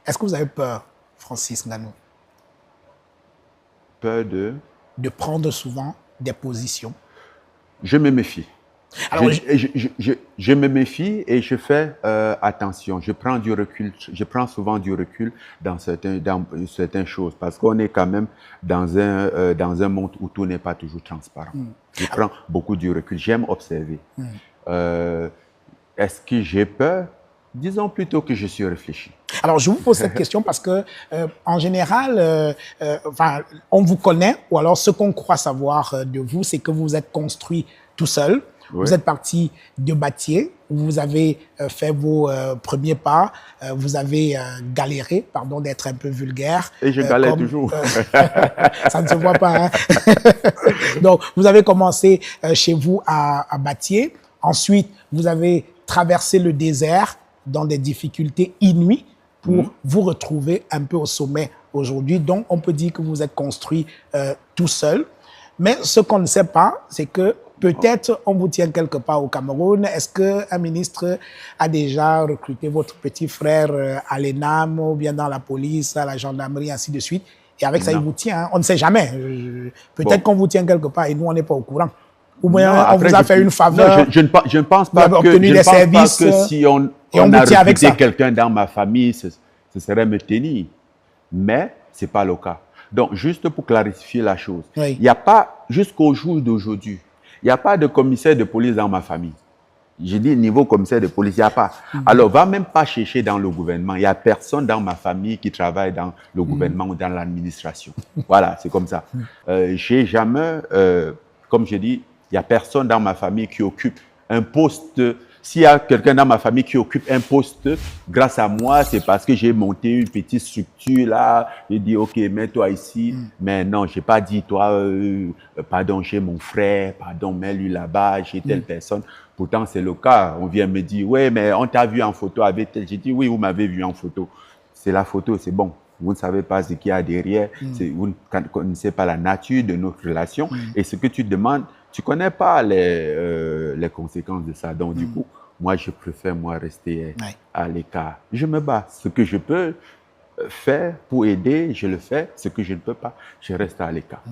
Est-ce que vous avez peur, Francis Nganou, Peur de prendre souvent des positions? Je me méfie. Alors, Je me méfie et je fais attention. Je prends du recul. Je prends souvent du recul dans certaines choses parce qu'on est quand même dans un monde où tout n'est pas toujours transparent. Je prends beaucoup du recul. J'aime observer. Est-ce que j'ai peur? Disons plutôt que je suis réfléchi. Alors, je vous pose cette question parce que, en général, enfin, on vous connaît, ou alors ce qu'on croit savoir de vous, c'est que vous êtes construit tout seul. Oui. Vous êtes parti de Batié, où vous avez fait vos premiers pas, vous avez galéré, pardon d'être un peu vulgaire. Et je galère toujours. Ça ne se voit pas, hein? Donc, vous avez commencé chez vous à Batié. Ensuite, vous avez traversé le désert dans des difficultés inouïes pour vous retrouver un peu au sommet aujourd'hui. Donc, on peut dire que vous êtes construit tout seul. Mais ce qu'on ne sait pas, c'est que peut-être on vous tient quelque part au Cameroun. Est-ce qu'un ministre a déjà recruté votre petit frère à l'ENAM ou bien dans la police, à la gendarmerie, ainsi de suite? Et avec ça, il vous tient. Hein? On ne sait jamais. Peut-être qu'on vous tient quelque part et nous, on n'est pas au courant. Ou bien non, on vous a fait une faveur. Non, je ne pense pas que si on a recruté quelqu'un dans ma famille, ce serait me tenir. Mais ce n'est pas le cas. Donc, juste pour clarifier la chose, il n'y a pas, jusqu'au jour d'aujourd'hui, il n'y a pas de commissaire de police dans ma famille. Je dis niveau commissaire de police, il n'y a pas. Alors, va même pas chercher dans le gouvernement. Il n'y a personne dans ma famille qui travaille dans le gouvernement ou dans l'administration. Voilà, c'est comme ça. J'ai jamais, comme je dis, il n'y a personne dans ma famille qui occupe un poste. S'il y a quelqu'un dans ma famille qui occupe un poste, grâce à moi, c'est parce que j'ai monté une petite structure là. J'ai dit, OK, mets-toi ici. Mais non, je n'ai pas dit, toi, pardon, j'ai mon frère, pardon, mets-lui là-bas, j'ai telle personne. Pourtant, c'est le cas. On vient me dire, ouais, mais on t'a vu en photo avec tel. J'ai dit, oui, vous m'avez vu en photo. C'est la photo, c'est bon. Vous ne savez pas ce qu'il y a derrière. Vous ne connaissez pas la nature de notre relation. Et ce que tu demandes, tu ne connais pas les conséquences de ça. Donc, du coup, moi, je préfère, rester à l'écart. Je me bats. Ce que je peux faire pour aider, je le fais. Ce que je ne peux pas, je reste à l'écart.